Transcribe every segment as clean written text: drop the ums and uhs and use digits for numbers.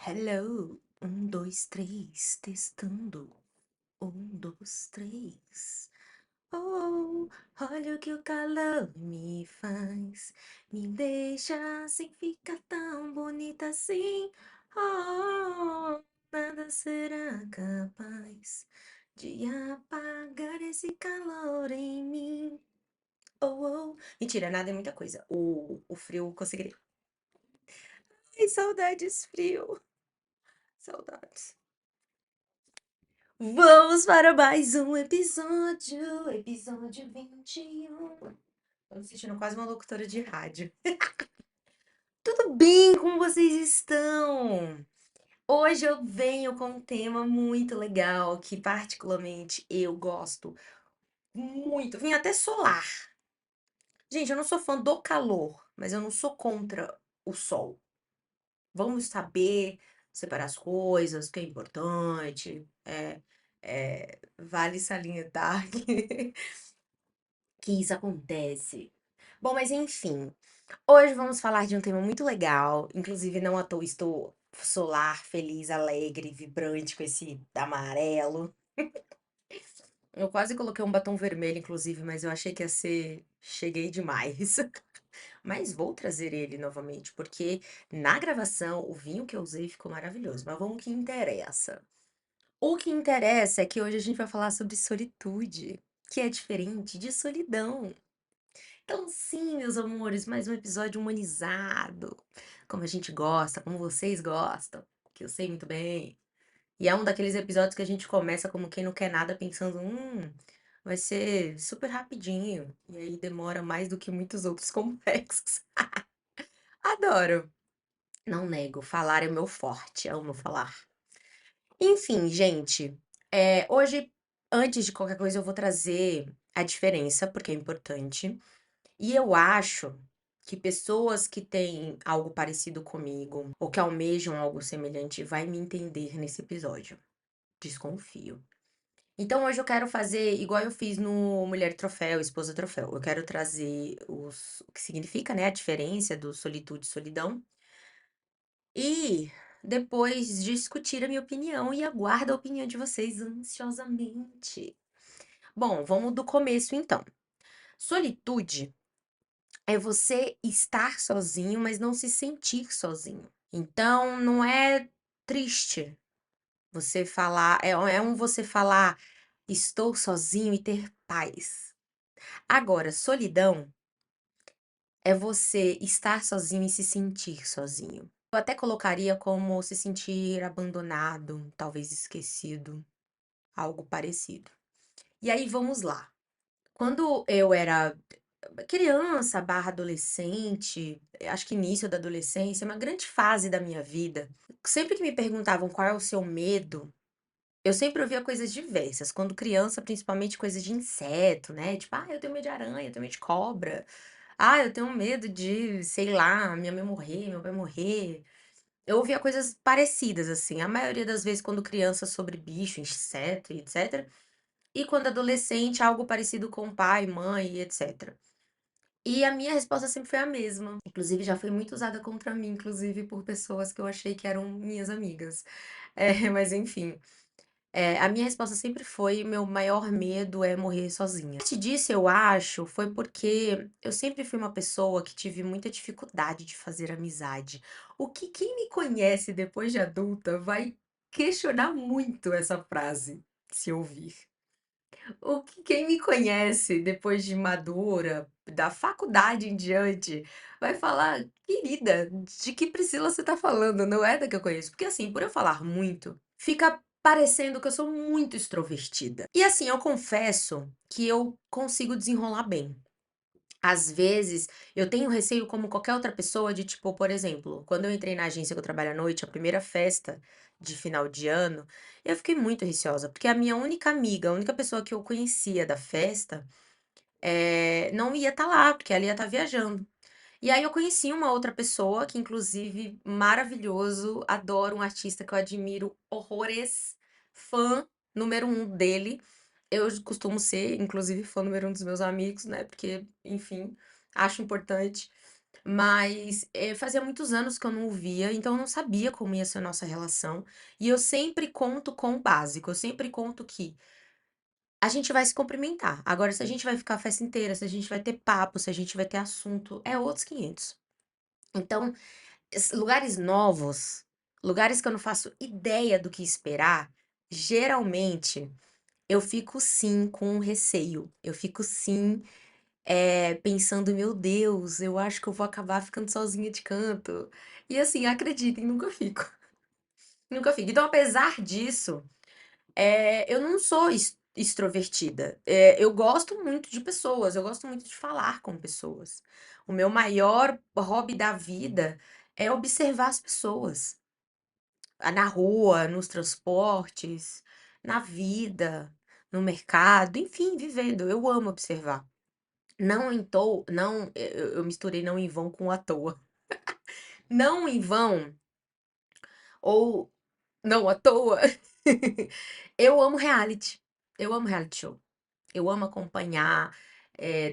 Hello, 1, 2, 3, testando. 1, 2, 3. Oh, olha o que o calor me faz. Me deixa assim, fica tão bonita assim. Oh, nada será capaz de apagar esse calor em mim. Oh, oh. Mentira, nada é muita coisa. O frio eu conseguiria. Ai, saudades, frio. Saudades. Vamos para mais um episódio 21. Tô me sentindo quase uma locutora de rádio. Tudo bem? Como vocês estão? Hoje eu venho com um tema muito legal que particularmente eu gosto muito. Vim até solar. Gente, eu não sou fã do calor, mas eu não sou contra o sol. Vamos saber separar as coisas, o que é importante. Vale salientar que isso acontece. Bom, mas enfim, hoje vamos falar de um tema muito legal. Inclusive, não à toa estou solar, feliz, alegre, vibrante com esse amarelo. Eu quase coloquei um batom vermelho, inclusive, mas eu achei que ia ser. Cheguei demais. Mas vou trazer ele novamente, porque na gravação o vinho que eu usei ficou maravilhoso. Mas vamos ao que interessa. O que interessa é que hoje a gente vai falar sobre solitude, que é diferente de solidão. Então, sim, meus amores, mais um episódio humanizado, como a gente gosta, como vocês gostam, que eu sei muito bem. E é um daqueles episódios que a gente começa como quem não quer nada, pensando, vai ser super rapidinho. E aí demora mais do que muitos outros complexos. Adoro. Não nego, falar é o meu forte, amo falar. Enfim, gente, hoje, antes de qualquer coisa, eu vou trazer a diferença, porque é importante. E eu acho que pessoas que têm algo parecido comigo ou que almejam algo semelhante vai me entender nesse episódio. Desconfio. Então hoje eu quero fazer igual eu fiz no Mulher Troféu, Esposa Troféu. Eu quero trazer o que significa, né, a diferença do solitude e solidão e depois discutir a minha opinião e aguardo a opinião de vocês ansiosamente. Bom, vamos do começo então. Solitude é você estar sozinho, mas não se sentir sozinho. Então, não é triste você falar, é um você falar, estou sozinho e ter paz. Agora, solidão é você estar sozinho e se sentir sozinho. Eu até colocaria como se sentir abandonado, talvez esquecido, algo parecido. E aí, vamos lá. Quando eu era criança barra adolescente, acho que início da adolescência, é uma grande fase da minha vida. Sempre que me perguntavam qual é o seu medo, eu sempre ouvia coisas diversas. Quando criança, principalmente coisas de inseto, né? Tipo, eu tenho medo de aranha, eu tenho medo de cobra. Eu tenho medo de, sei lá, minha mãe morrer, meu pai morrer. Eu ouvia coisas parecidas, assim. A maioria das vezes, quando criança, sobre bicho, inseto e etc. E quando adolescente, algo parecido com pai, mãe e etc. E a minha resposta sempre foi a mesma. Inclusive, já foi muito usada contra mim, inclusive por pessoas que eu achei que eram minhas amigas. Mas enfim, a minha resposta sempre foi: meu maior medo é morrer sozinha. Parte disso, eu acho, foi porque eu sempre fui uma pessoa que tive muita dificuldade de fazer amizade. O que quem me conhece depois de adulta vai questionar muito essa frase, se ouvir. O que quem me conhece depois de madura, da faculdade em diante, vai falar: "Querida, de que Priscila você tá falando? Não é da que eu conheço". Porque, assim, por eu falar muito, fica parecendo que eu sou muito extrovertida. E, assim, eu confesso que eu consigo desenrolar bem. Às vezes, eu tenho receio como qualquer outra pessoa de, tipo, por exemplo, quando eu entrei na agência que eu trabalho à noite, a primeira festa de final de ano, eu fiquei muito receosa, porque a minha única amiga, a única pessoa que eu conhecia da festa, não ia estar lá, porque ela ia estar viajando. E aí eu conheci uma outra pessoa que, inclusive, maravilhoso, adoro, um artista que eu admiro horrores, fã número um dele. Eu costumo ser, inclusive, fã número um dos meus amigos, né? Porque, enfim, acho importante. Mas, fazia muitos anos que eu não o via, então eu não sabia como ia ser a nossa relação, e eu sempre conto com o básico, eu sempre conto que a gente vai se cumprimentar, agora se a gente vai ficar a festa inteira, se a gente vai ter papo, se a gente vai ter assunto, é outros 500. Então, lugares novos, lugares que eu não faço ideia do que esperar, geralmente eu fico sim com receio, eu fico sim, pensando: "Meu Deus, eu acho que eu vou acabar ficando sozinha de canto". E assim, acreditem, nunca fico, nunca fico. Então apesar disso, eu não sou extrovertida, eu gosto muito de pessoas, eu gosto muito de falar com pessoas. O meu maior hobby da vida é observar as pessoas, na rua, nos transportes, na vida, no mercado, enfim, vivendo. Eu amo observar. Não em to não, eu misturei não em vão com à toa. Não em vão ou não à toa, eu amo reality. Eu amo reality show. Eu amo acompanhar,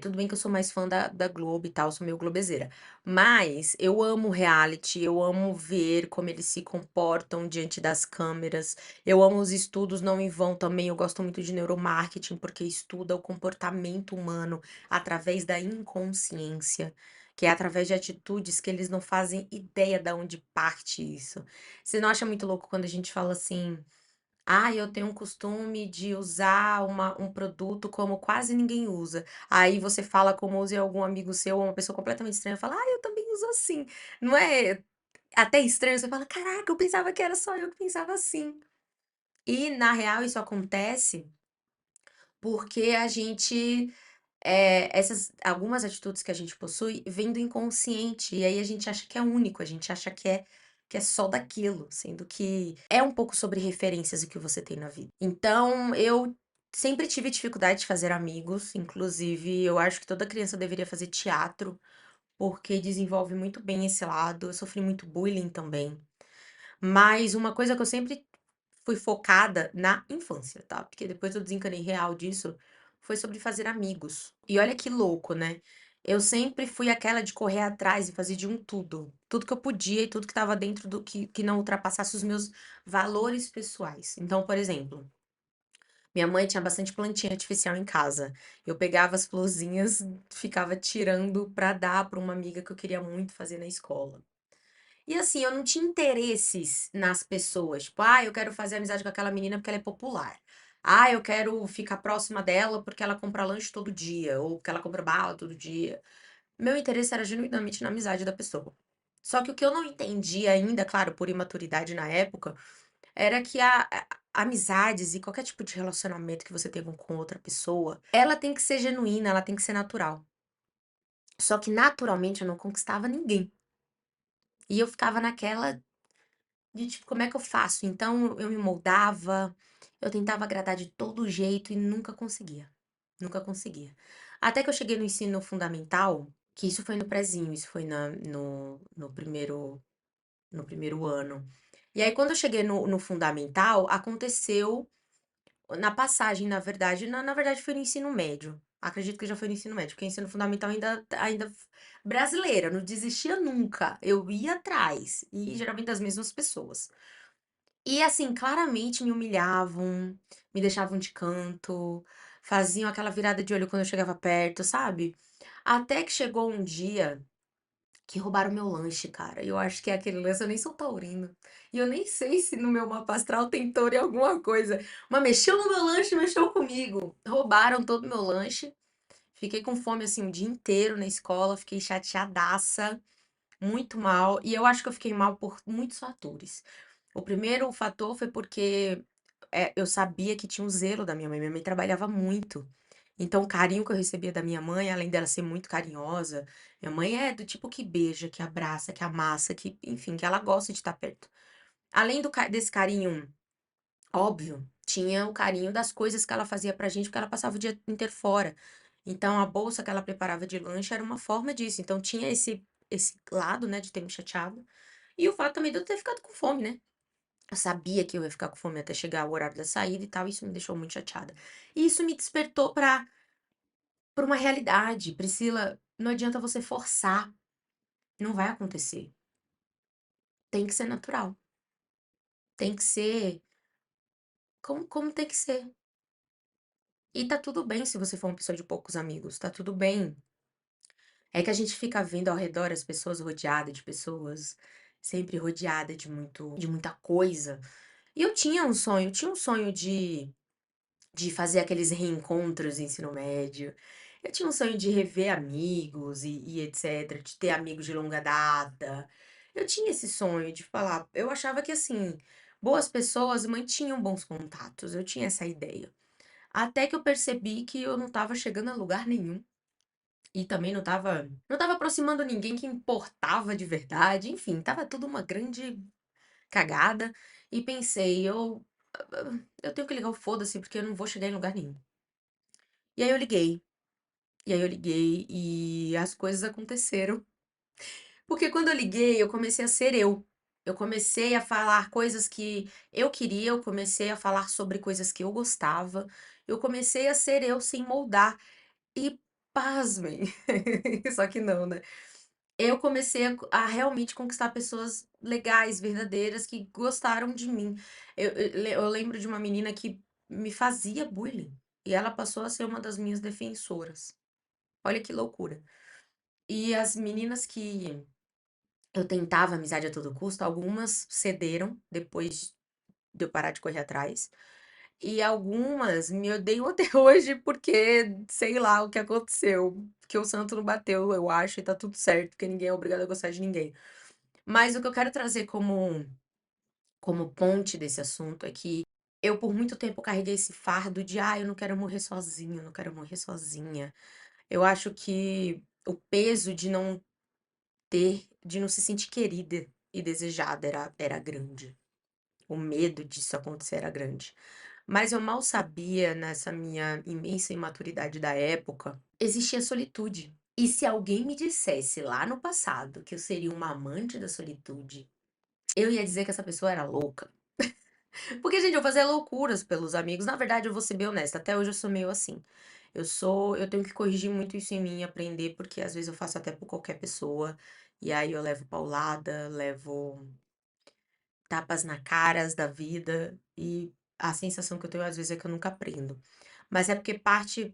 tudo bem que eu sou mais fã da Globo e tal, sou meio globezeira, mas eu amo reality, eu amo ver como eles se comportam diante das câmeras, eu amo os estudos não em vão também, eu gosto muito de neuromarketing, porque estuda o comportamento humano através da inconsciência, que é através de atitudes que eles não fazem ideia da onde parte isso. Você não acha muito louco quando a gente fala assim: "Ah, eu tenho um costume de usar um produto como quase ninguém usa". Aí você fala como usa e algum amigo seu ou uma pessoa completamente estranha fala: "Ah, eu também uso assim". Não é até estranho? Você fala: "Caraca, eu pensava que era só eu que pensava assim". E na real isso acontece porque a gente, essas algumas atitudes que a gente possui vêm do inconsciente, e aí a gente acha que é único, a gente acha que é só daquilo, sendo que é um pouco sobre referências o que você tem na vida. Então, eu sempre tive dificuldade de fazer amigos, inclusive eu acho que toda criança deveria fazer teatro, porque desenvolve muito bem esse lado. Eu sofri muito bullying também. Mas uma coisa que eu sempre fui focada na infância, tá? Porque depois eu desencanei real disso, foi sobre fazer amigos. E olha que louco, né? Eu sempre fui aquela de correr atrás e fazer de um tudo. Tudo que eu podia e tudo que estava dentro do que não ultrapassasse os meus valores pessoais. Então, por exemplo, minha mãe tinha bastante plantinha artificial em casa. Eu pegava as florzinhas, ficava tirando pra dar pra uma amiga que eu queria muito fazer na escola. E assim, eu não tinha interesses nas pessoas, tipo: "Ah, eu quero fazer amizade com aquela menina porque ela é popular. Ah, eu quero ficar próxima dela porque ela compra lanche todo dia, ou porque ela compra bala todo dia". Meu interesse era genuinamente na amizade da pessoa. Só que o que eu não entendi ainda, claro, por imaturidade na época, era que amizades e qualquer tipo de relacionamento que você tenha com outra pessoa, ela tem que ser genuína, ela tem que ser natural. Só que naturalmente eu não conquistava ninguém. E eu ficava naquela de tipo, como é que eu faço? Então eu me moldava, eu tentava agradar de todo jeito e nunca conseguia. Nunca conseguia. Até que eu cheguei no ensino fundamental, que isso foi no prezinho, isso foi no primeiro ano. E aí, quando eu cheguei no fundamental, aconteceu na passagem, na verdade, na verdade foi no ensino médio. Acredito que já foi no ensino médio, porque ensino fundamental ainda brasileira, não desistia nunca. Eu ia atrás, e geralmente das mesmas pessoas. E assim, claramente me humilhavam, me deixavam de canto, faziam aquela virada de olho quando eu chegava perto, sabe? Até que chegou um dia que roubaram meu lanche, cara. E eu acho que é aquele lance, eu nem sou taurino. E eu nem sei se no meu mapa astral tem touro em alguma coisa. Mas mexeu no meu lanche, mexeu comigo. Roubaram todo o meu lanche. Fiquei com fome assim o dia inteiro na escola, fiquei chateadaça, muito mal. E eu acho que eu fiquei mal por muitos fatores. O primeiro fator foi porque eu sabia que tinha o zelo da minha mãe. Minha mãe trabalhava muito. Então, o carinho que eu recebia da minha mãe, além dela ser muito carinhosa, minha mãe é do tipo que beija, que abraça, que amassa, que, enfim, que ela gosta de estar perto. Além desse carinho óbvio, tinha o carinho das coisas que ela fazia pra gente, porque ela passava o dia inteiro fora. Então, a bolsa que ela preparava de lanche era uma forma disso. Então, tinha esse lado, né, de ter me chateado. E o fato também de eu ter ficado com fome, né? Eu sabia que eu ia ficar com fome até chegar o horário da saída e tal, isso me deixou muito chateada. E isso me despertou pra uma realidade. Priscila, não adianta você forçar. Não vai acontecer. Tem que ser natural. Tem que ser como tem que ser. E tá tudo bem se você for uma pessoa de poucos amigos, tá tudo bem. É que a gente fica vendo ao redor as pessoas rodeada de pessoas, sempre rodeada de muita coisa. E eu tinha um sonho de fazer aqueles reencontros no ensino médio. Eu tinha um sonho de rever amigos e etc, de ter amigos de longa data. Eu tinha esse sonho de falar, eu achava que assim, boas pessoas mantinham bons contatos, eu tinha essa ideia. Até que eu percebi que eu não estava chegando a lugar nenhum. E também não estava aproximando ninguém que importava de verdade. Enfim, estava tudo uma grande cagada. E pensei, eu tenho que ligar o foda-se, porque eu não vou chegar em lugar nenhum. E aí eu liguei. E aí eu liguei e as coisas aconteceram. Porque quando eu liguei, eu comecei a ser eu. Eu comecei a falar coisas que eu queria, eu comecei a falar sobre coisas que eu gostava. Eu comecei a ser eu sem moldar. E pasmem, só que não, né? Eu comecei a realmente conquistar pessoas legais, verdadeiras, que gostaram de mim. Eu lembro de uma menina que me fazia bullying e ela passou a ser uma das minhas defensoras. Olha que loucura. E as meninas que eu tentava amizade a todo custo, algumas cederam depois de eu parar de correr atrás. E algumas me odeiam até hoje porque sei lá o que aconteceu. Porque o santo não bateu, eu acho, e tá tudo certo, porque ninguém é obrigado a gostar de ninguém. Mas o que eu quero trazer como ponte desse assunto é que eu, por muito tempo, carreguei esse fardo de, eu não quero morrer sozinho, eu não quero morrer sozinha. Eu acho que o peso de não se sentir querida e desejada era grande. O medo disso acontecer era grande. Mas eu mal sabia, nessa minha imensa imaturidade da época, existia solitude. E se alguém me dissesse lá no passado que eu seria uma amante da solitude, eu ia dizer que essa pessoa era louca. Porque, gente, eu fazia loucuras pelos amigos. Na verdade, eu vou ser bem honesta, até hoje eu sou meio assim. Eu tenho que corrigir muito isso em mim, aprender, porque às vezes eu faço até por qualquer pessoa. E aí eu levo paulada, levo tapas na caras da vida e a sensação que eu tenho às vezes é que eu nunca aprendo. Mas é porque parte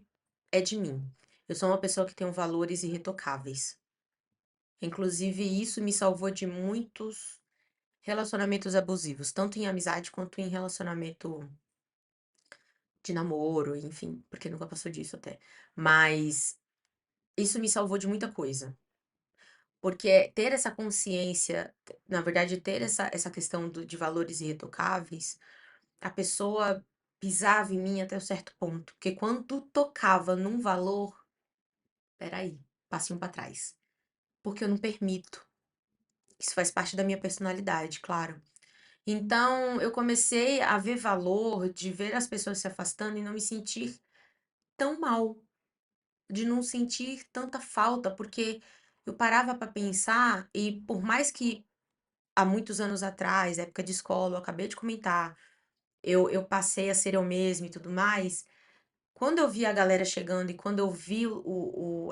é de mim. Eu sou uma pessoa que tem valores irretocáveis. Inclusive, isso me salvou de muitos relacionamentos abusivos, tanto em amizade quanto em relacionamento de namoro, enfim, porque nunca passou disso até. Mas isso me salvou de muita coisa. Porque ter essa consciência, na verdade, ter essa questão de valores irretocáveis, a pessoa pisava em mim até um certo ponto. Porque quando tocava num valor, peraí, passinho pra trás. Porque eu não permito. Isso faz parte da minha personalidade, claro. Então, eu comecei a ver valor de ver as pessoas se afastando e não me sentir tão mal, de não sentir tanta falta, porque eu parava para pensar e por mais que há muitos anos atrás, época de escola, eu acabei de comentar, eu passei a ser eu mesma e tudo mais. Quando eu vi a galera chegando e quando eu vi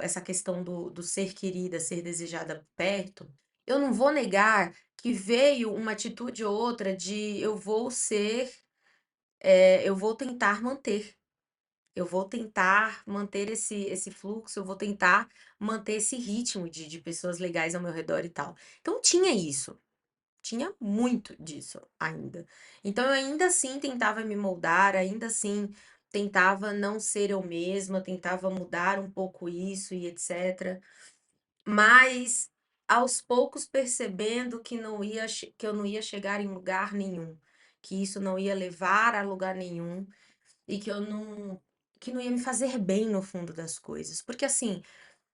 essa questão do ser querida, ser desejada perto, eu não vou negar que veio uma atitude ou outra de eu vou tentar manter. Eu vou tentar manter esse fluxo, eu vou tentar manter esse ritmo de pessoas legais ao meu redor e tal. Então tinha isso. Tinha muito disso ainda. Então eu ainda assim tentava me moldar, ainda assim tentava não ser eu mesma, tentava mudar um pouco isso e etc. Mas aos poucos percebendo que eu não ia chegar em lugar nenhum, que isso não ia levar a lugar nenhum e que não ia me fazer bem no fundo das coisas. Porque assim,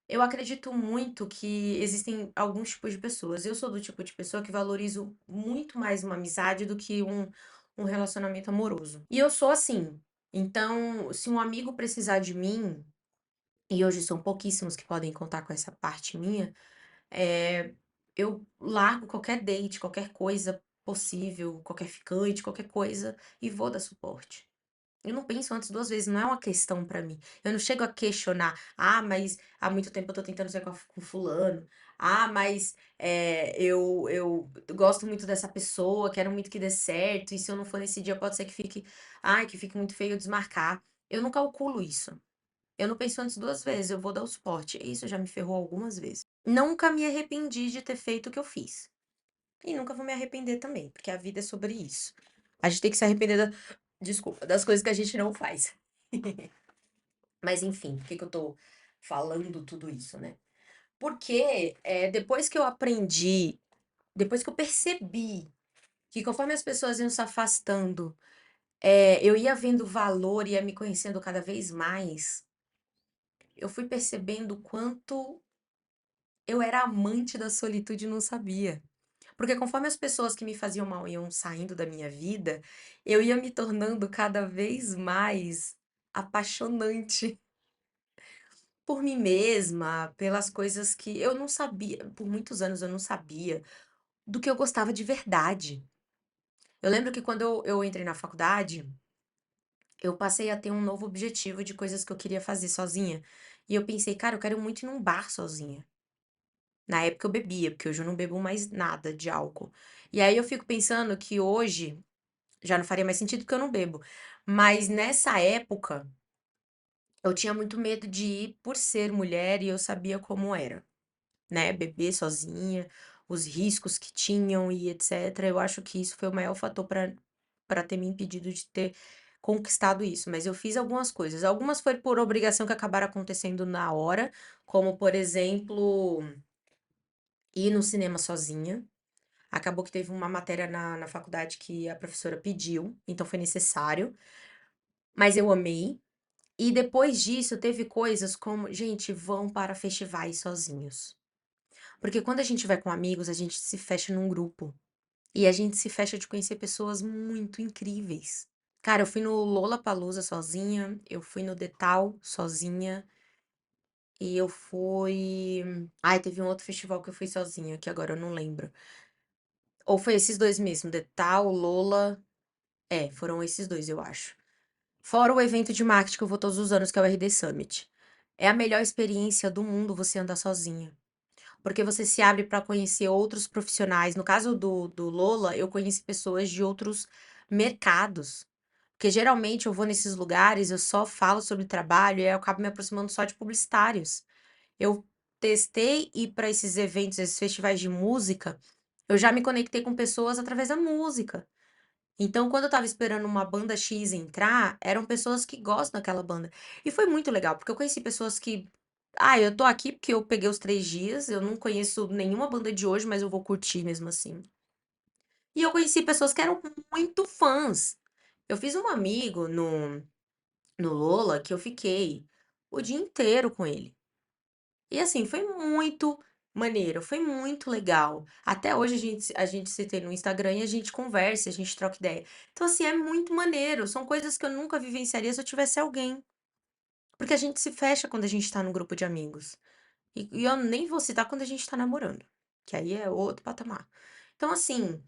eu acredito muito que existem alguns tipos de pessoas. Eu sou do tipo de pessoa que valorizo muito mais uma amizade do que um relacionamento amoroso. E eu sou assim. Então, se um amigo precisar de mim, e hoje são pouquíssimos que podem contar com essa parte minha, eu largo qualquer date, qualquer coisa possível, qualquer ficante, qualquer coisa, e vou dar suporte. Eu não penso antes 2 vezes, não é uma questão pra mim. Eu não chego a questionar: mas há muito tempo eu tô tentando sair com fulano. Ah, mas eu gosto muito dessa pessoa, quero muito que dê certo, e se eu não for nesse dia, pode ser que fique, ai, que fique muito feio desmarcar. Eu não calculo isso. Eu não penso antes duas vezes, eu vou dar o suporte. Isso já me ferrou algumas vezes. Nunca me arrependi de ter feito o que eu fiz. E nunca vou me arrepender também, porque a vida é sobre isso. A gente tem que se arrepender desculpa, das coisas que a gente não faz. Mas enfim, por que que eu tô falando tudo isso, né? Porque depois que eu aprendi, depois que eu percebi que conforme as pessoas iam se afastando, eu ia vendo valor, ia me conhecendo cada vez mais, eu fui percebendo o quanto eu era amante da solitude e não sabia. Porque conforme as pessoas que me faziam mal iam saindo da minha vida, eu ia me tornando cada vez mais apaixonante por mim mesma, pelas coisas que eu não sabia, por muitos anos eu não sabia do que eu gostava de verdade. Eu lembro que quando eu entrei na faculdade, eu passei a ter um novo objetivo de coisas que eu queria fazer sozinha. E eu pensei, cara, eu quero muito ir num bar sozinha. Na época eu bebia, porque hoje eu não bebo mais nada de álcool. E aí eu fico pensando que hoje já não faria mais sentido porque eu não bebo. Mas nessa época, eu tinha muito medo de ir por ser mulher e eu sabia como era, né? Beber sozinha, os riscos que tinham e etc. Eu acho que isso foi o maior fator para ter me impedido de ter conquistado isso. Mas eu fiz algumas coisas. Algumas foi por obrigação que acabaram acontecendo na hora, como por exemplo, ir no cinema sozinha. Acabou que teve uma matéria na faculdade que a professora pediu, então foi necessário, mas eu amei. E depois disso, teve coisas como, gente, vão para festivais sozinhos. Porque quando a gente vai com amigos, a gente se fecha num grupo. E a gente se fecha de conhecer pessoas muito incríveis. Cara, eu fui no Lollapalooza sozinha, eu fui no Detal sozinha, e eu fui. Ai, teve um outro festival que eu fui sozinha, que agora eu não lembro. Ou foi esses dois mesmo, Detal, Lola. É, foram esses dois, eu acho. Fora o evento de marketing que eu vou todos os anos, que é o RD Summit. É a melhor experiência do mundo você andar sozinha. Porque você se abre para conhecer outros profissionais. No caso do Lola, eu conheci pessoas de outros mercados. Porque geralmente eu vou nesses lugares, eu só falo sobre trabalho e aí eu acabo me aproximando só de publicitários. Eu testei ir para esses eventos, esses festivais de música, eu já me conectei com pessoas através da música. Então, quando eu estava esperando uma banda X entrar, eram pessoas que gostam daquela banda. E foi muito legal, porque eu conheci pessoas que. Ah, eu tô aqui porque eu peguei os 3 dias, eu não conheço nenhuma banda de hoje, mas eu vou curtir mesmo assim. E eu conheci pessoas que eram muito fãs. Eu fiz um amigo no Lola que eu fiquei o dia inteiro com ele. E assim, foi muito maneiro, foi muito legal. Até hoje a gente se tem no Instagram e a gente conversa, a gente troca ideia. Então, assim, é muito maneiro. São coisas que eu nunca vivenciaria se eu tivesse alguém. Porque a gente se fecha quando a gente tá num grupo de amigos. E eu nem vou citar quando a gente tá namorando, que aí é outro patamar. Então, assim,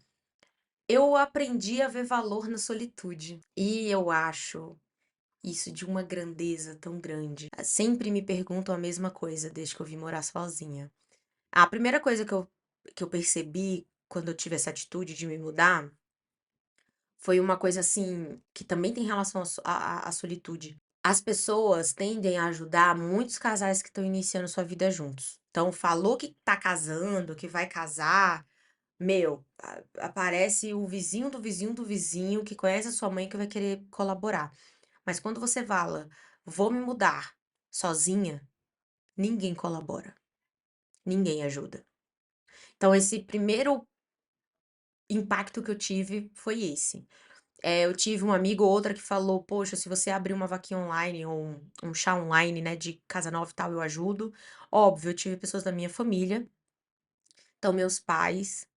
eu aprendi a ver valor na solitude. E eu acho isso de uma grandeza tão grande. Sempre me perguntam a mesma coisa desde que eu vim morar sozinha. A primeira coisa que eu percebi quando eu tive essa atitude de me mudar foi uma coisa assim que também tem relação à solitude. As pessoas tendem a ajudar muitos casais que estão iniciando sua vida juntos. Então, falou que tá casando, que vai casar, meu, aparece o vizinho do vizinho do vizinho que conhece a sua mãe que vai querer colaborar. Mas quando você fala, vou me mudar sozinha, ninguém colabora, ninguém ajuda. Então, esse primeiro impacto que eu tive foi esse. Eu tive um amigo ou outra que falou: Poxa, se você abrir uma vaquinha online ou um chá online, né, de casa nova e tal, eu ajudo. Óbvio, eu tive pessoas da minha família, então meus pais,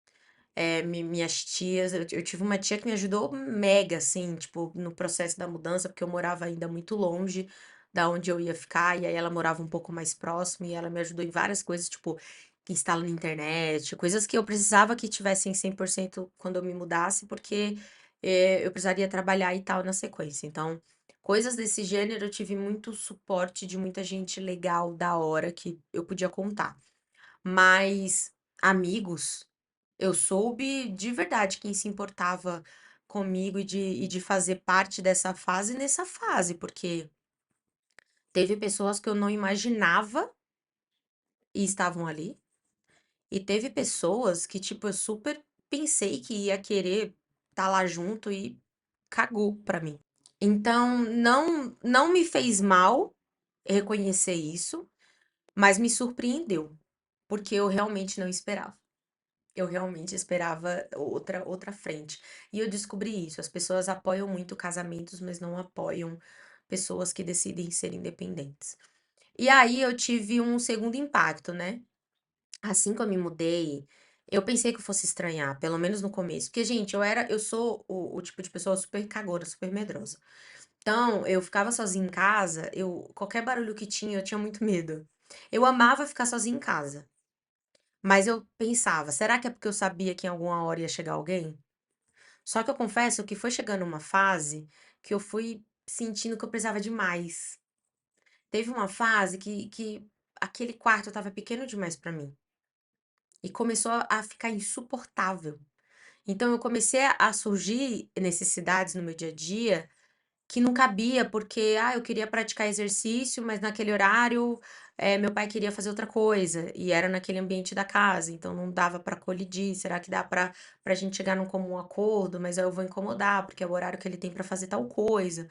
minhas tias. Eu tive uma tia que me ajudou mega, assim, tipo, no processo da mudança, porque eu morava ainda muito longe da onde eu ia ficar, e aí ela morava um pouco mais próximo, e ela me ajudou em várias coisas, tipo, instala na internet, coisas que eu precisava que tivessem 100% quando eu me mudasse, porque eu precisaria trabalhar e tal na sequência. Então, coisas desse gênero, eu tive muito suporte de muita gente legal, da hora, que eu podia contar. Mas amigos, eu soube de verdade quem se importava comigo e de fazer parte dessa fase nessa fase, porque teve pessoas que eu não imaginava e estavam ali, e teve pessoas que, tipo, eu super pensei que ia querer estar lá junto e cagou pra mim. Então, não me fez mal reconhecer isso, mas me surpreendeu, porque eu realmente não esperava. Eu realmente esperava outra frente. E eu descobri isso, as pessoas apoiam muito casamentos, mas não apoiam pessoas que decidem ser independentes. E aí eu tive um segundo impacto, né? Assim que eu me mudei, eu pensei que eu fosse estranhar, pelo menos no começo. Porque, gente, eu sou o tipo de pessoa super cagona, super medrosa. Então, eu ficava sozinha em casa, qualquer barulho que tinha, eu tinha muito medo. Eu amava ficar sozinha em casa, mas eu pensava, será que é porque eu sabia que em alguma hora ia chegar alguém? Só que eu confesso que foi chegando uma fase que eu fui sentindo que eu precisava de mais. Teve uma fase que aquele quarto estava pequeno demais pra mim e começou a ficar insuportável. Então eu comecei a surgir necessidades no meu dia a dia que não cabia, porque, eu queria praticar exercício, mas naquele horário, meu pai queria fazer outra coisa, e era naquele ambiente da casa, então não dava para colidir. Será que dá para a gente chegar num comum acordo? Mas aí eu vou incomodar, porque é o horário que ele tem para fazer tal coisa.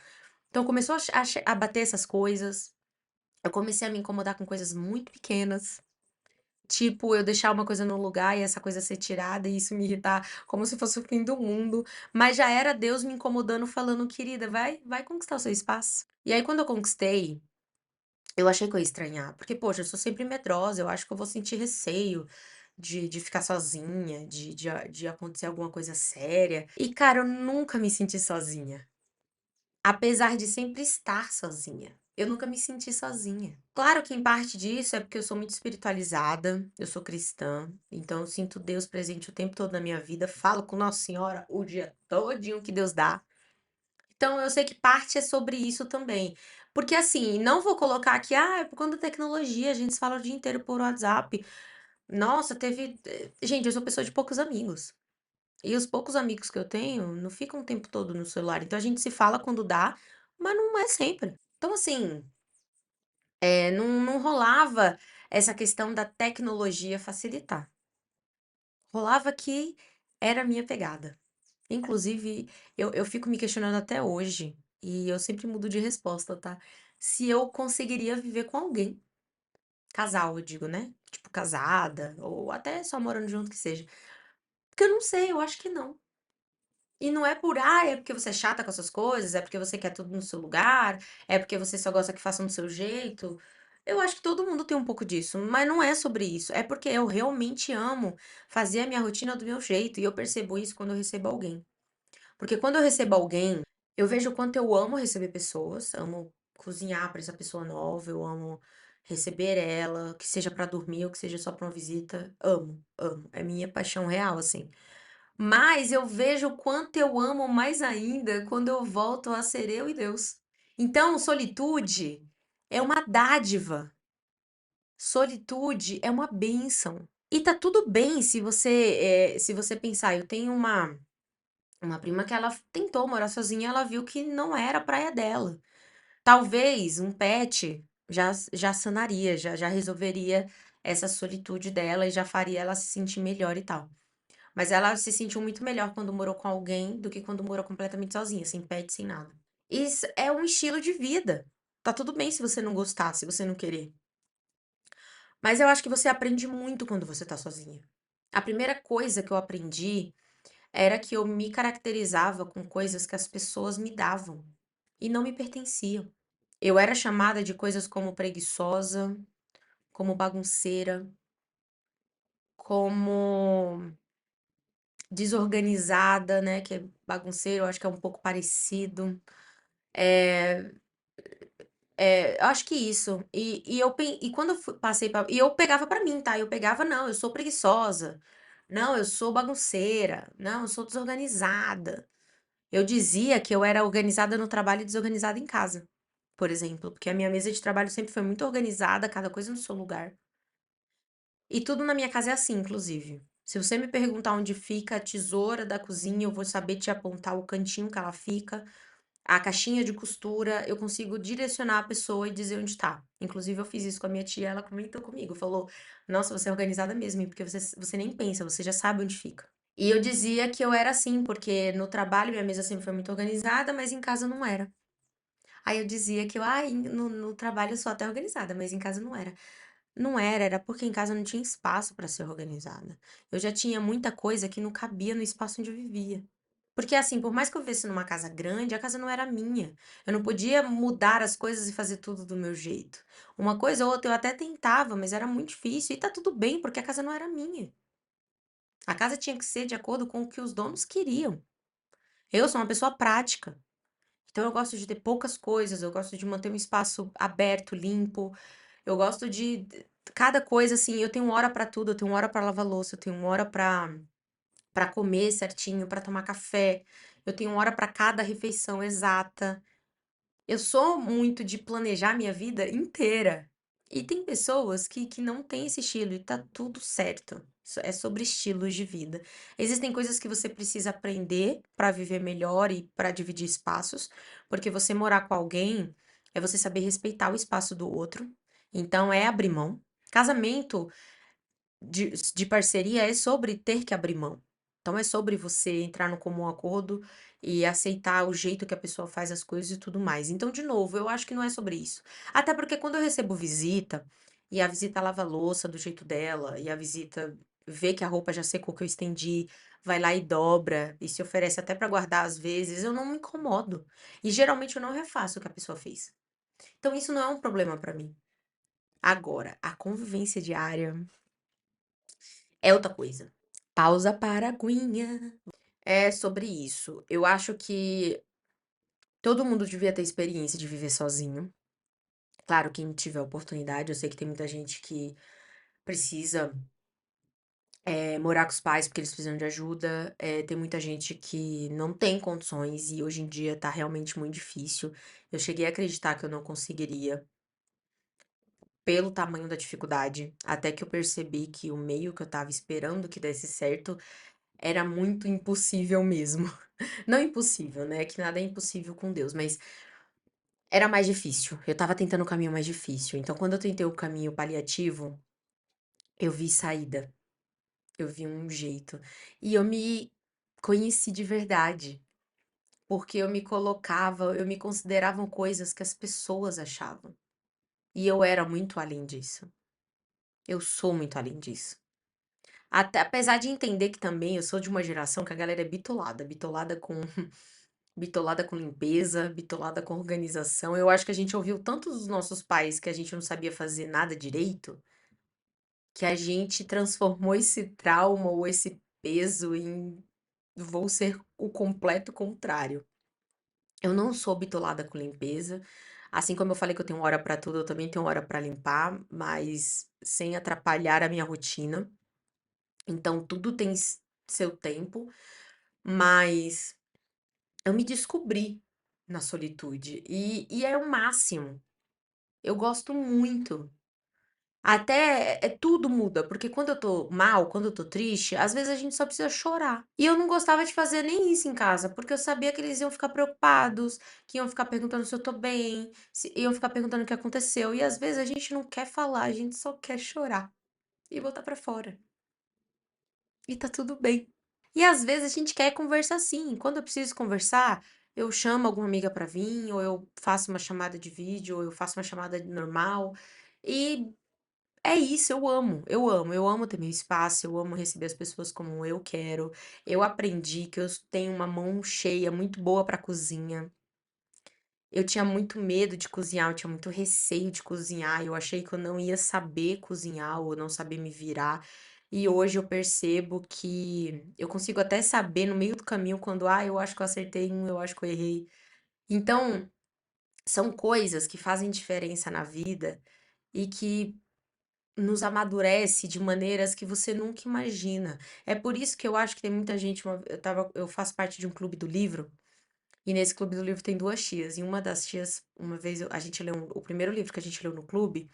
Então começou a bater essas coisas. Eu comecei a me incomodar com coisas muito pequenas. Tipo, eu deixar uma coisa no lugar e essa coisa ser tirada e isso me irritar como se fosse o fim do mundo, mas já era Deus me incomodando falando: "Querida, vai conquistar o seu espaço". E aí quando eu conquistei, eu achei que eu ia estranhar, porque poxa, eu sou sempre medrosa, eu acho que eu vou sentir receio de ficar sozinha, de acontecer alguma coisa séria. E cara, eu nunca me senti sozinha. Apesar de sempre estar sozinha, eu nunca me senti sozinha. Claro que em parte disso é porque eu sou muito espiritualizada, eu sou cristã, então eu sinto Deus presente o tempo todo na minha vida, falo com Nossa Senhora o dia todinho que Deus dá. Então eu sei que parte é sobre isso também. Porque assim, não vou colocar aqui, é por conta da tecnologia, a gente se fala o dia inteiro por WhatsApp. Nossa, gente, eu sou pessoa de poucos amigos. E os poucos amigos que eu tenho não ficam o tempo todo no celular. Então a gente se fala quando dá, mas não é sempre. Então, assim, não rolava essa questão da tecnologia facilitar. Rolava que era a minha pegada. Inclusive, eu fico me questionando até hoje, e eu sempre mudo de resposta, tá? Se eu conseguiria viver com alguém. Casal, eu digo, né? Tipo, casada, ou até só morando junto que seja. Porque eu não sei, eu acho que não. E não é é porque você é chata com essas coisas, é porque você quer tudo no seu lugar, é porque você só gosta que façam do seu jeito. Eu acho que todo mundo tem um pouco disso, mas não é sobre isso. É porque eu realmente amo fazer a minha rotina do meu jeito, e eu percebo isso quando eu recebo alguém. Porque quando eu recebo alguém, eu vejo o quanto eu amo receber pessoas, amo cozinhar para essa pessoa nova, eu amo receber ela, que seja para dormir ou que seja só para uma visita. Amo, amo. É minha paixão real, assim. Mas eu vejo o quanto eu amo mais ainda quando eu volto a ser eu e Deus. Então, solitude é uma dádiva. Solitude é uma bênção. E tá tudo bem se você pensar, eu tenho uma prima que ela tentou morar sozinha, ela viu que não era a praia dela. Talvez um pet já sanaria, já resolveria essa solitude dela e já faria ela se sentir melhor e tal. Mas ela se sentiu muito melhor quando morou com alguém do que quando morou completamente sozinha, sem pet, sem nada. Isso é um estilo de vida. Tá tudo bem se você não gostar, se você não querer. Mas eu acho que você aprende muito quando você tá sozinha. A primeira coisa que eu aprendi era que eu me caracterizava com coisas que as pessoas me davam e não me pertenciam. Eu era chamada de coisas como preguiçosa, como bagunceira, como desorganizada, né, que é bagunceiro, eu acho que é um pouco parecido. Eh eu acho que isso. E quando eu passei pra e eu pegava pra mim, tá, eu pegava: "Não, eu sou preguiçosa. Não, eu sou bagunceira. Não, eu sou desorganizada". Eu dizia que eu era organizada no trabalho e desorganizada em casa, por exemplo, porque a minha mesa de trabalho sempre foi muito organizada, cada coisa no seu lugar. E tudo na minha casa é assim, inclusive. Se você me perguntar onde fica a tesoura da cozinha, eu vou saber te apontar o cantinho que ela fica, a caixinha de costura, eu consigo direcionar a pessoa e dizer onde tá. Inclusive, eu fiz isso com a minha tia, ela comentou comigo, falou: Nossa, você é organizada mesmo, hein? Porque você nem pensa, você já sabe onde fica. E eu dizia que eu era assim, porque no trabalho minha mesa sempre foi muito organizada, mas em casa não era. Aí eu dizia que eu, no trabalho eu sou até organizada, mas em casa não era. Não era, era porque em casa não tinha espaço para ser organizada. Eu já tinha muita coisa que não cabia no espaço onde eu vivia. Porque assim, por mais que eu vivesse numa casa grande, a casa não era minha. Eu não podia mudar as coisas e fazer tudo do meu jeito. Uma coisa ou outra eu até tentava, mas era muito difícil. E tá tudo bem, porque a casa não era minha. A casa tinha que ser de acordo com o que os donos queriam. Eu sou uma pessoa prática. Então eu gosto de ter poucas coisas, eu gosto de manter um espaço aberto, limpo. Eu gosto de cada coisa assim, eu tenho hora pra tudo, eu tenho hora pra lavar louça, eu tenho hora pra comer certinho, pra tomar café. Eu tenho hora pra cada refeição exata. Eu sou muito de planejar minha vida inteira. E tem pessoas que não têm esse estilo e tá tudo certo. É sobre estilos de vida. Existem coisas que você precisa aprender para viver melhor e para dividir espaços, porque você morar com alguém é você saber respeitar o espaço do outro. Então é abrir mão. Casamento de parceria é sobre ter que abrir mão. Então é sobre você entrar no comum acordo e aceitar o jeito que a pessoa faz as coisas e tudo mais. Então, de novo, eu acho que não é sobre isso. Até porque quando eu recebo visita e a visita lava a louça do jeito dela e a visita vê que a roupa já secou que eu estendi, vai lá e dobra e se oferece até para guardar às vezes, eu não me incomodo. E geralmente eu não refaço o que a pessoa fez. Então isso não é um problema para mim. Agora, a convivência diária é outra coisa. Pausa para a aguinha. É sobre isso. Eu acho que todo mundo devia ter experiência de viver sozinho. Claro, quem tiver oportunidade, eu sei que tem muita gente que precisa morar com os pais porque eles precisam de ajuda. Tem muita gente que não tem condições e hoje em dia tá realmente muito difícil. Eu cheguei a acreditar que eu não conseguiria pelo tamanho da dificuldade, até que eu percebi que o meio que eu tava esperando que desse certo era muito impossível mesmo. Não impossível, né? Que nada é impossível com Deus, mas era mais difícil. Eu estava tentando o caminho mais difícil. Então, quando eu tentei o caminho paliativo, eu vi saída, eu vi um jeito. E eu me conheci de verdade, porque eu me colocava, eu me considerava coisas que as pessoas achavam. E eu era muito além disso. Eu sou muito além disso. Até, apesar de entender que também eu sou de uma geração que a galera é bitolada, bitolada com limpeza, bitolada com organização. Eu acho que a gente ouviu tanto dos nossos pais que a gente não sabia fazer nada direito, que a gente transformou esse trauma ou esse peso em vou ser o completo contrário. Eu não sou bitolada com limpeza. Assim como eu falei que eu tenho hora pra tudo, eu também tenho hora pra limpar, mas sem atrapalhar a minha rotina. Então tudo tem seu tempo, mas eu me descobri na solitude e é o máximo. Eu gosto muito. Até tudo muda, porque quando eu tô mal, quando eu tô triste, às vezes a gente só precisa chorar. E eu não gostava de fazer nem isso em casa, porque eu sabia que eles iam ficar preocupados, que iam ficar perguntando se eu tô bem, iam ficar perguntando o que aconteceu. E às vezes a gente não quer falar, a gente só quer chorar e botar pra fora. E tá tudo bem. E às vezes a gente quer conversar sim. Quando eu preciso conversar, eu chamo alguma amiga pra vir, ou eu faço uma chamada de vídeo, ou eu faço uma chamada normal. E é isso, eu amo ter meu espaço, eu amo receber as pessoas como eu quero. Eu aprendi que eu tenho uma mão cheia muito boa pra cozinha. Eu tinha muito medo de cozinhar, eu tinha muito receio de cozinhar, eu achei que eu não ia saber cozinhar ou não saber me virar. E hoje eu percebo que eu consigo até saber no meio do caminho quando, eu acho que eu acertei um, eu acho que eu errei. Então, são coisas que fazem diferença na vida e que nos amadurece de maneiras que você nunca imagina. É por isso que eu acho que tem muita gente, eu faço parte de um clube do livro. E nesse clube do livro tem duas tias. E uma das tias, uma vez a gente leu o primeiro livro que a gente leu no clube,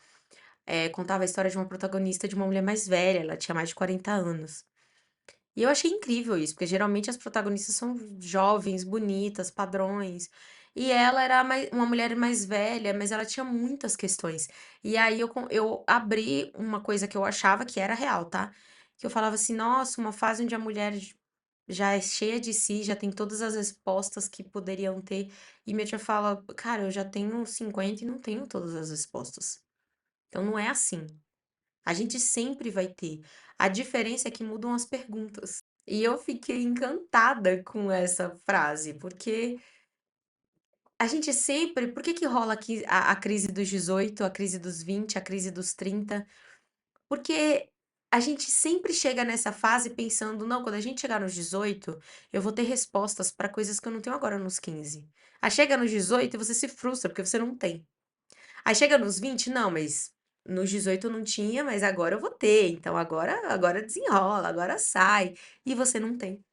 contava a história de uma protagonista de uma mulher mais velha, ela tinha mais de 40 anos. E eu achei incrível isso, porque geralmente as protagonistas são jovens, bonitas, padrões. E ela era uma mulher mais velha, mas ela tinha muitas questões. E aí eu abri uma coisa que eu achava que era real, tá? Que eu falava assim, nossa, uma fase onde a mulher já é cheia de si, já tem todas as respostas que poderiam ter. E minha tia fala, cara, eu já tenho 50 e não tenho todas as respostas. Então não é assim. A gente sempre vai ter. A diferença é que mudam as perguntas. E eu fiquei encantada com essa frase, porque a gente sempre. Por que que rola aqui a crise dos 18, a crise dos 20, a crise dos 30? Porque a gente sempre chega nessa fase pensando, não, quando a gente chegar nos 18, eu vou ter respostas para coisas que eu não tenho agora nos 15. Aí chega nos 18 e você se frustra, porque você não tem. Aí chega nos 20, não, mas nos 18 eu não tinha, mas agora eu vou ter. Então agora desenrola, agora sai. E você não tem.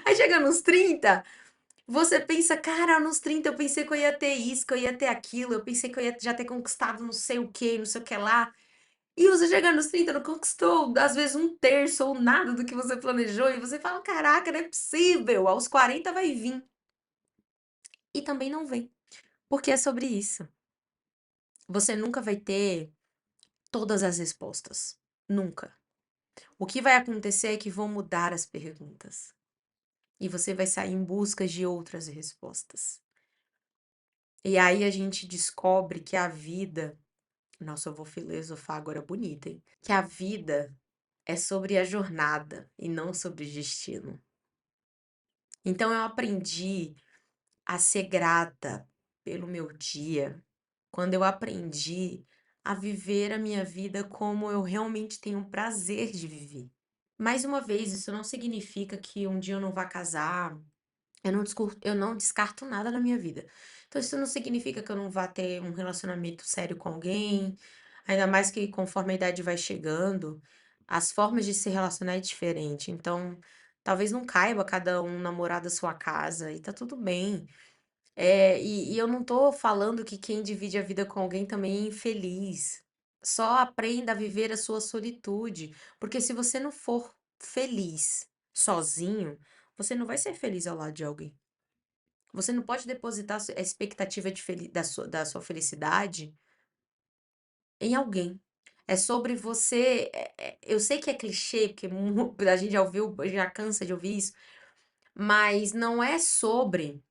Aí chega nos 30, você pensa, cara, nos 30 eu pensei que eu ia ter isso, que eu ia ter aquilo, eu pensei que eu ia já ter conquistado não sei o que, não sei o que lá. E você chega nos 30, não conquistou, às vezes, um terço ou nada do que você planejou, e você fala, caraca, não é possível, aos 40 vai vir. E também não vem, porque é sobre isso. Você nunca vai ter todas as respostas. Nunca. O que vai acontecer é que vão mudar as perguntas. E você vai sair em busca de outras respostas. E aí a gente descobre que a vida. Nossa, eu vou filosofar agora bonita, hein? Que a vida é sobre a jornada e não sobre o destino. Então eu aprendi a ser grata pelo meu dia quando eu aprendi a viver a minha vida como eu realmente tenho prazer de viver. Mais uma vez, isso não significa que um dia eu não vá casar, eu não descarto nada na minha vida. Então, isso não significa que eu não vá ter um relacionamento sério com alguém, ainda mais que conforme a idade vai chegando, as formas de se relacionar é diferente. Então, talvez não caiba cada um namorar da sua casa e tá tudo bem. E eu não tô falando que quem divide a vida com alguém também é infeliz. Só aprenda a viver a sua solitude, porque se você não for feliz sozinho, você não vai ser feliz ao lado de alguém. Você não pode depositar a expectativa da sua felicidade em alguém. É sobre você. Eu sei que é clichê, porque a gente já ouviu, já cansa de ouvir isso, mas não é sobre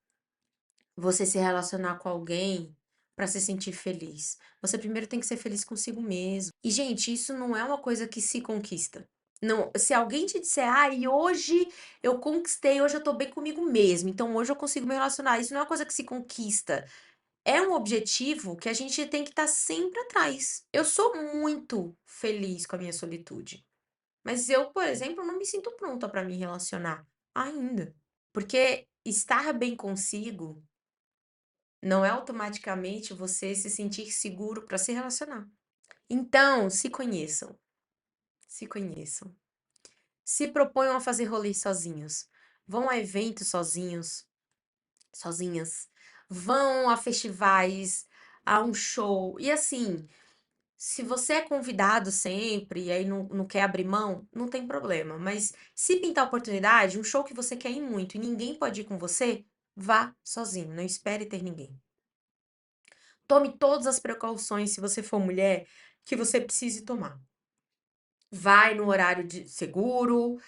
você se relacionar com alguém para se sentir feliz. Você primeiro tem que ser feliz consigo mesmo. E, gente, isso não é uma coisa que se conquista. Não, se alguém te disser, e hoje eu conquistei, hoje eu tô bem comigo mesmo, então hoje eu consigo me relacionar. Isso não é uma coisa que se conquista. É um objetivo que a gente tem que estar sempre atrás. Eu sou muito feliz com a minha solitude, mas eu, por exemplo, não me sinto pronta para me relacionar ainda. Porque estar bem consigo não é automaticamente você se sentir seguro para se relacionar. Então, se conheçam, se conheçam. Se proponham a fazer rolês sozinhos. Vão a eventos sozinhos, sozinhas. Vão a festivais, a um show. E assim, se você é convidado sempre e aí não quer abrir mão, não tem problema. Mas se pintar oportunidade, um show que você quer ir muito e ninguém pode ir com você, vá sozinho. Não espere ter ninguém. Tome todas as precauções, se você for mulher, que você precise tomar. Vai no horário seguro,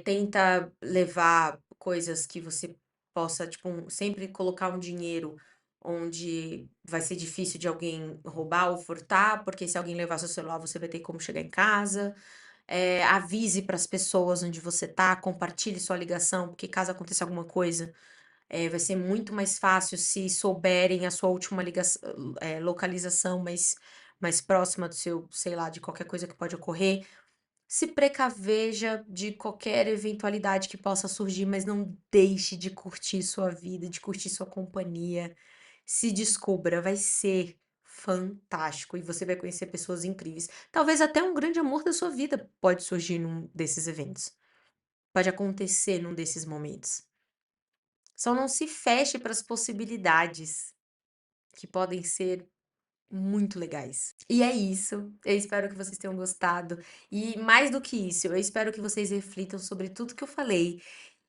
tenta levar coisas que você possa, tipo, sempre colocar um dinheiro onde vai ser difícil de alguém roubar ou furtar, porque se alguém levar seu celular, você vai ter como chegar em casa. Avise para as pessoas onde você tá, compartilhe sua ligação, porque caso aconteça alguma coisa, vai ser muito mais fácil se souberem a sua última localização mais próxima do seu, sei lá, de qualquer coisa que pode ocorrer. Se precaveja de qualquer eventualidade que possa surgir, mas não deixe de curtir sua vida, de curtir sua companhia. Se descubra, vai ser fantástico e você vai conhecer pessoas incríveis. Talvez até um grande amor da sua vida pode surgir num desses eventos. Pode acontecer num desses momentos. Só não se feche para as possibilidades que podem ser muito legais. E é isso. Eu espero que vocês tenham gostado. E mais do que isso, eu espero que vocês reflitam sobre tudo que eu falei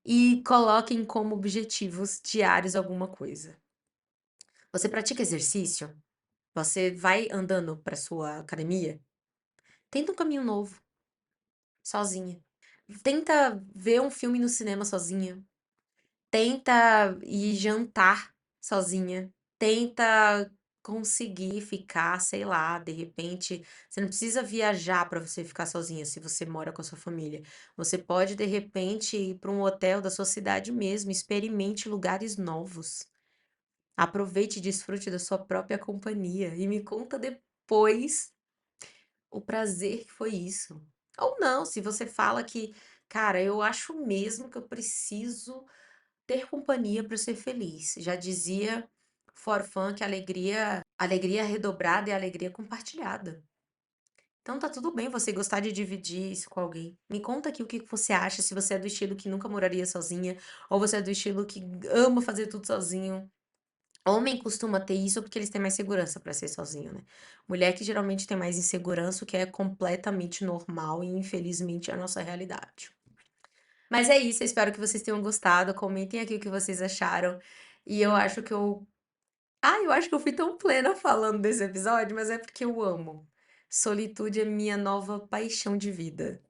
e coloquem como objetivos diários alguma coisa. Você pratica exercício? Você vai andando para sua academia? Tenta um caminho novo, sozinha. Tenta ver um filme no cinema sozinha. Tenta ir jantar sozinha. Tenta conseguir ficar, sei lá, de repente, você não precisa viajar para você ficar sozinha se você mora com a sua família. Você pode, de repente, ir para um hotel da sua cidade mesmo, experimente lugares novos. Aproveite e desfrute da sua própria companhia e me conta depois o prazer que foi isso. Ou não, se você fala que, cara, eu acho mesmo que eu preciso ter companhia para ser feliz. Já dizia Forfã que alegria redobrada é alegria compartilhada. Então tá tudo bem você gostar de dividir isso com alguém. Me conta aqui o que que você acha, se você é do estilo que nunca moraria sozinha, ou você é do estilo que ama fazer tudo sozinho. Homem costuma ter isso porque eles têm mais segurança pra ser sozinho, né. Mulher que geralmente tem mais insegurança, o que é completamente normal e infelizmente é a nossa realidade. Mas é isso, eu espero que vocês tenham gostado, comentem aqui o que vocês acharam, e eu acho que eu fui tão plena falando desse episódio, mas é porque eu amo. Solitude é minha nova paixão de vida.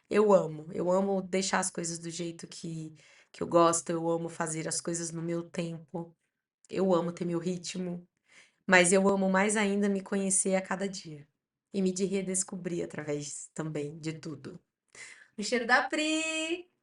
Eu amo deixar as coisas do jeito que eu gosto, eu amo fazer as coisas no meu tempo, eu amo ter meu ritmo. Mas eu amo mais ainda me conhecer a cada dia. E me de redescobrir através também de tudo. O cheiro da Pri!